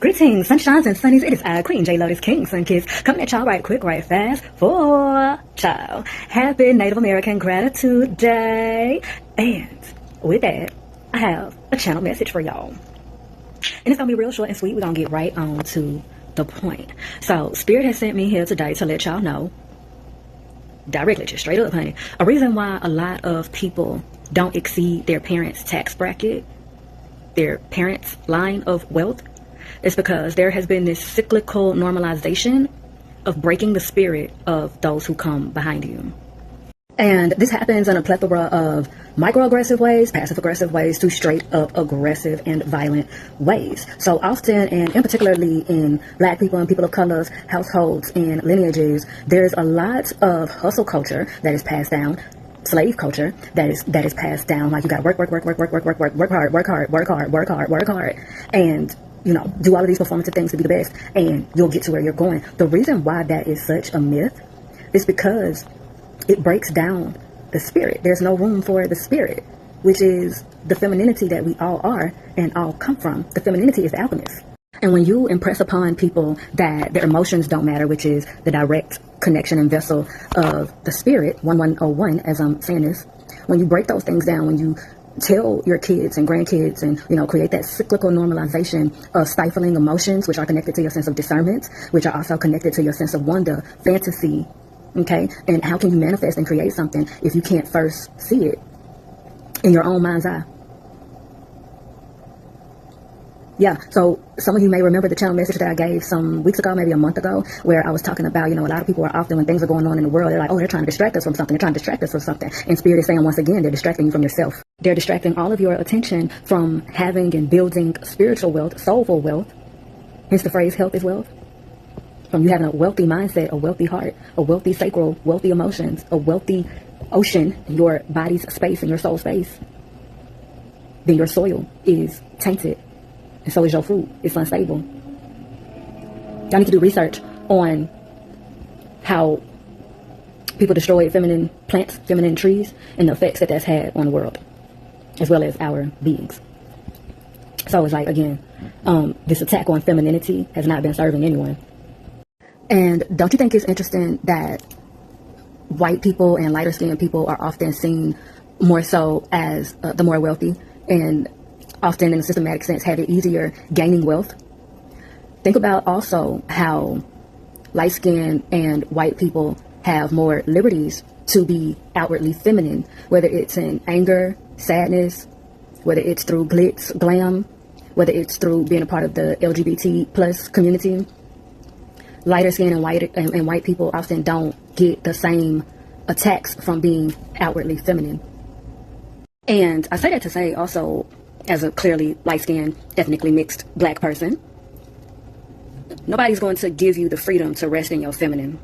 Greetings, sunshines and sunnies. It is I, Queen J Lotus King Sun Kiss, coming at y'all right quick, right fast for child. Happy Native American Gratitude Day. And with that, I have a channel message for y'all. And it's going to be real short and sweet. We're going to get right on to the point. So, Spirit has sent me here today to let y'all know, directly, just straight up, honey, a reason why a lot of people don't exceed their parents' tax bracket, their parents' line of wealth, is because there has been this cyclical normalization of breaking the spirit of those who come behind you. And this happens in a plethora of microaggressive ways, passive aggressive ways, to straight up aggressive and violent ways. So often, and in particularly in Black people and people of color's households and lineages, there's a lot of hustle culture that is passed down, slave culture that is passed down. Like, you gotta work hard, and do all of these performative things to be the best, and you'll get to where you're going. The reason why that is such a myth is because it breaks down the spirit. There's no room for the spirit, which is the femininity that we all are and all come from. The femininity is the alchemist. And when you impress upon people that their emotions don't matter, which is the direct connection and vessel of the spirit, 1101, as I'm saying this, when you break those things down, when you tell your kids and grandkids and, create that cyclical normalization of stifling emotions, which are connected to your sense of discernment, which are also connected to your sense of wonder, fantasy, okay? And how can you manifest and create something if you can't first see it in your own mind's eye? Yeah, so some of you may remember the channel message that I gave some weeks ago, maybe a month ago, where I was talking about, a lot of people are often, when things are going on in the world, they're like, oh, they're trying to distract us from something. They're trying to distract us from something. And Spirit is saying, once again, they're distracting you from yourself. They're distracting all of your attention from having and building spiritual wealth, soulful wealth. Hence the phrase, health is wealth. From you having a wealthy mindset, a wealthy heart, a wealthy sacral, wealthy emotions, a wealthy ocean, your body's space and your soul space. Then your soil is tainted. And so is your fruit. It's unstable. Y'all need to do research on how people destroy feminine plants, feminine trees, and the effects that that's had on the world, as well as our beings. So it's like, again, this attack on femininity has not been serving anyone. And don't you think it's interesting that white people and lighter skinned people are often seen more so as the more wealthy, and often in a systematic sense have it easier gaining wealth? Think about also how light-skinned and white people have more liberties to be outwardly feminine, whether it's in anger, sadness, whether it's through glitz, glam, whether it's through being a part of the LGBT plus community. Lighter skin and white people often don't get the same attacks from being outwardly feminine. And I say that to say also, as a clearly light-skinned, ethnically mixed Black person, nobody's going to give you the freedom to rest in your feminine.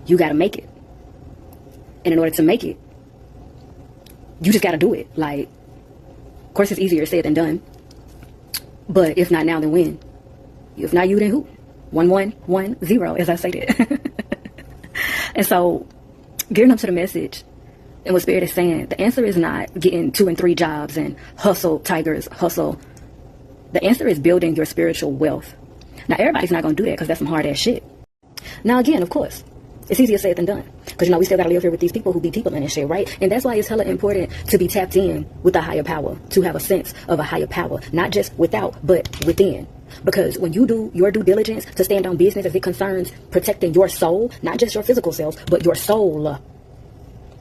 You got to make it. And in order to make it, you just got to do it. Like, of course, it's easier said than done. But if not now, then when? If not you, then who? 1110, as I stated. And so, getting up to the message, and what Spirit is saying, the answer is not getting 2 and 3 jobs and hustle, tigers, hustle. The answer is building your spiritual wealth. Now, everybody's not going to do that because that's some hard-ass shit. Now, again, of course, it's easier said than done. Because, we still got to live here with these people who be people in and shit, right? And that's why it's hella important to be tapped in with a higher power, to have a sense of a higher power, not just without, but within. Because when you do your due diligence to stand on business as it concerns protecting your soul, not just your physical self, but your soul,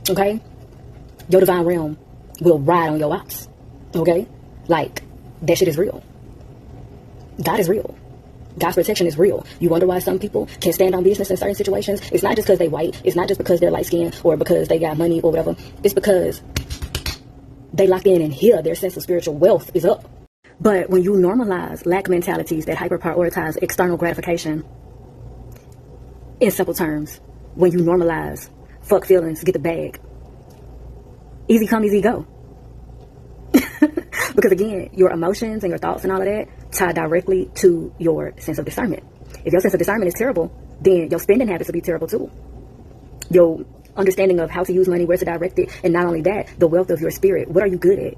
okay? Your divine realm will ride on your ops, okay? Like, that shit is real. God is real. God's protection is real. You wonder why some people can stand on business in certain situations? It's not just because they white. It's not just because they're light-skinned or because they got money or whatever. It's because they locked in and here their sense of spiritual wealth is up. But when you normalize lack mentalities that hyper-prioritize external gratification, in simple terms, when you normalize fuck feelings, get the bag, easy come, easy go. Because again, your emotions and your thoughts and all of that tie directly to your sense of discernment. If your sense of discernment is terrible, then your spending habits will be terrible too. Your understanding of how to use money, where to direct it, and not only that, the wealth of your spirit. What are you good at?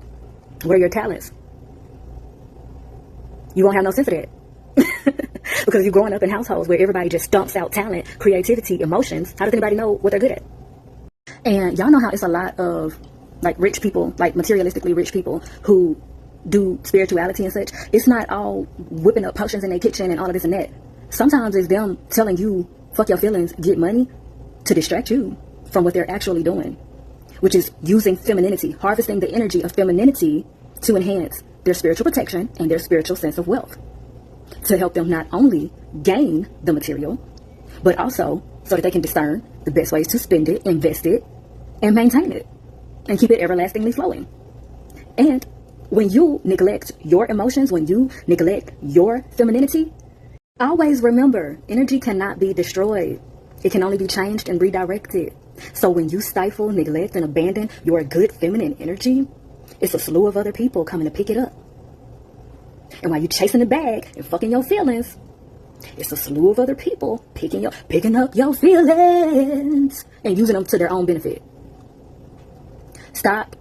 What are your talents? you won't have no sense of that. Because you're growing up in households where everybody just dumps out talent, creativity, emotions. How does anybody know what they're good at? And y'all know how it's a lot of like rich people, like materialistically rich people who do spirituality and such. It's not all whipping up potions in their kitchen and all of this and that. Sometimes it's them telling you, fuck your feelings, get money, to distract you from what they're actually doing, which is using femininity, harvesting the energy of femininity to enhance their spiritual protection and their spiritual sense of wealth, to help them not only gain the material, but also so that they can discern the best ways to spend it, invest it, and maintain it, and keep it everlastingly flowing. And when you neglect your emotions, when you neglect your femininity, always remember, energy cannot be destroyed. It can only be changed and redirected. So when you stifle, neglect, and abandon your good feminine energy, it's a slew of other people coming to pick it up. And while you're chasing the bag and fucking your feelings, it's a slew of other people picking up your feelings and using them to their own benefit. Stop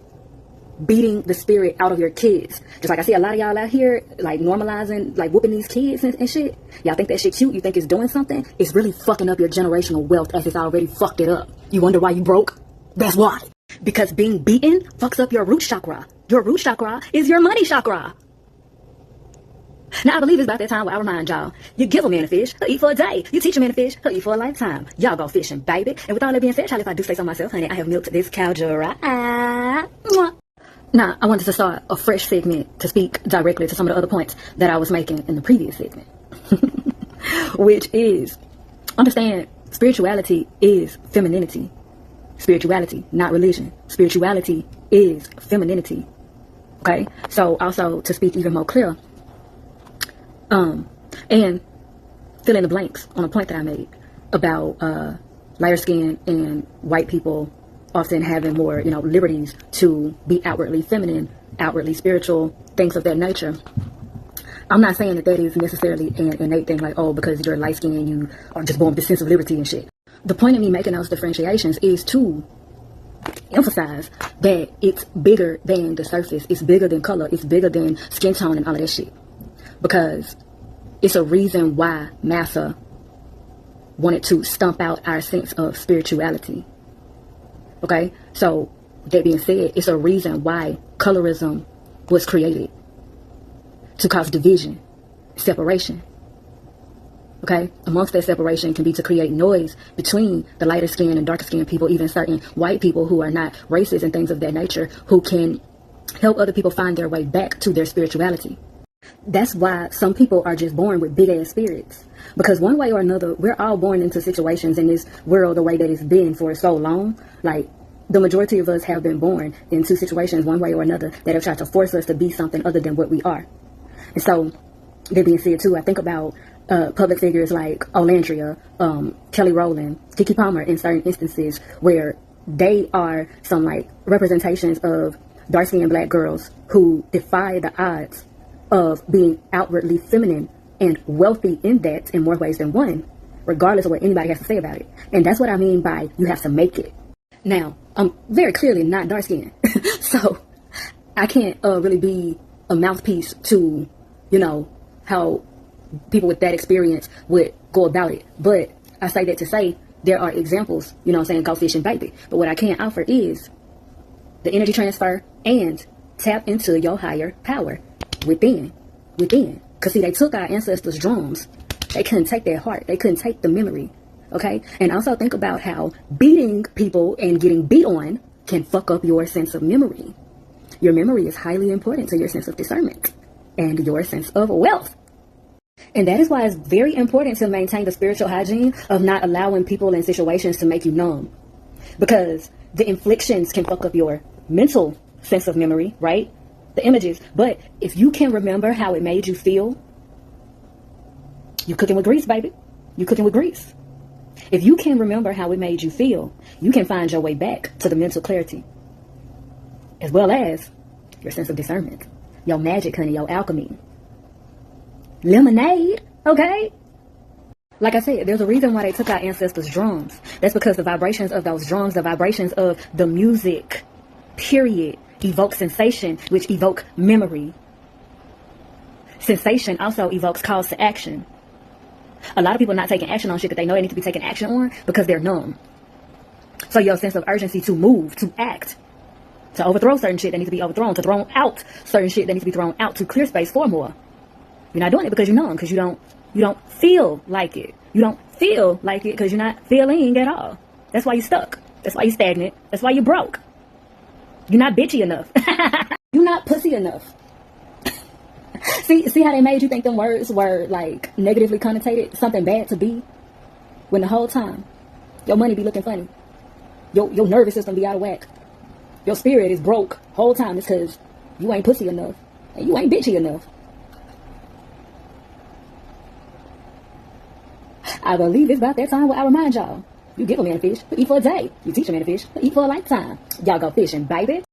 beating the spirit out of your kids. Just like I see a lot of y'all out here like normalizing, like whooping these kids and shit. Y'all think that shit cute, you think it's doing something. It's really fucking up your generational wealth as it's already fucked it up. You wonder why you broke? That's why. Because being beaten fucks up your root chakra. Your root chakra is your money chakra. Now I believe it's about that time where I remind y'all, you give a man a fish, he'll eat for a day. You teach a man a fish, he'll eat for a lifetime. Y'all go fishing, baby. And with all that being said, child, if I do say so myself, honey, I have milked this cow dry. Now, I wanted to start a fresh segment to speak directly to some of the other points that I was making in the previous segment. Which is, understand, spirituality is femininity. Spirituality, not religion. Spirituality is femininity. Okay? So, also, to speak even more clear, and fill in the blanks on a point that I made about lighter skin and white people often having more, liberties to be outwardly feminine, outwardly spiritual, things of that nature. I'm not saying that is necessarily an innate thing, like, oh, because you're light skinned, you are just born with this sense of liberty and shit. The point of me making those differentiations is to emphasize that it's bigger than the surface, it's bigger than color, it's bigger than skin tone and all of that shit. Because it's a reason why NASA wanted to stomp out our sense of spirituality. Okay, so that being said, it's a reason why colorism was created, to cause division, separation. Okay, amongst that separation can be to create noise between the lighter skinned and darker skinned people, even certain white people who are not racist and things of that nature, who can help other people find their way back to their spirituality. That's why some people are just born with big ass spirits, because one way or another, we're all born into situations in this world the way that it's been for so long. Like, the majority of us have been born into situations one way or another that have tried to force us to be something other than what we are. And so, that being said too, I think about public figures like Olandria, Kelly Rowland, Keke Palmer in certain instances where they are some like representations of dark-skinned black girls who defy the odds of being outwardly feminine and wealthy in that in more ways than one, regardless of what anybody has to say about it. And that's what I mean by you have to make it. Now, I'm very clearly not dark-skinned, so I can't really be a mouthpiece to, how people with that experience would go about it. But I say that to say there are examples, go fishing, baby. But what I can offer is the energy transfer and tap into your higher power within. Because see, they took our ancestors' drums. They couldn't take their heart. They couldn't take the memory. Okay? And also think about how beating people and getting beat on can fuck up your sense of memory. Your memory is highly important to your sense of discernment and your sense of wealth. And that is why it's very important to maintain the spiritual hygiene of not allowing people and situations to make you numb. Because the inflictions can fuck up your mental sense of memory, right? The images. But if you can remember how it made you feel, you cooking with grease, baby. You cooking with grease. If you can remember how it made you feel, you can find your way back to the mental clarity, as well as your sense of discernment, your magic, honey, your alchemy. Lemonade, okay? Like I said, there's a reason why they took our ancestors' drums. That's because the vibrations of those drums, the vibrations of the music, period, evoke sensation, which evoke memory. sensation also evokes calls to action. A lot of people are not taking action on shit that they know they need to be taking action on because they're numb. So your sense of urgency to move, to act, to overthrow certain shit that needs to be overthrown, to throw out certain shit that needs to be thrown out, to clear space for more. You're not doing it because you're numb, because you don't feel like it. You don't feel like it because you're not feeling at all. That's why you're stuck. That's why you're stagnant. That's why you're broke. You're not bitchy enough. You're not pussy enough. See how they made you think them words were like negatively connotated, something bad to be, when the whole time your money be looking funny, your nervous system be out of whack, your spirit is broke whole time. It's because you ain't pussy enough and you ain't bitchy enough. I believe it's about that time where I remind y'all, you give a man a fish, he'll eat for a day. You teach a man a fish, he'll eat for a lifetime. Y'all go fishing, baby.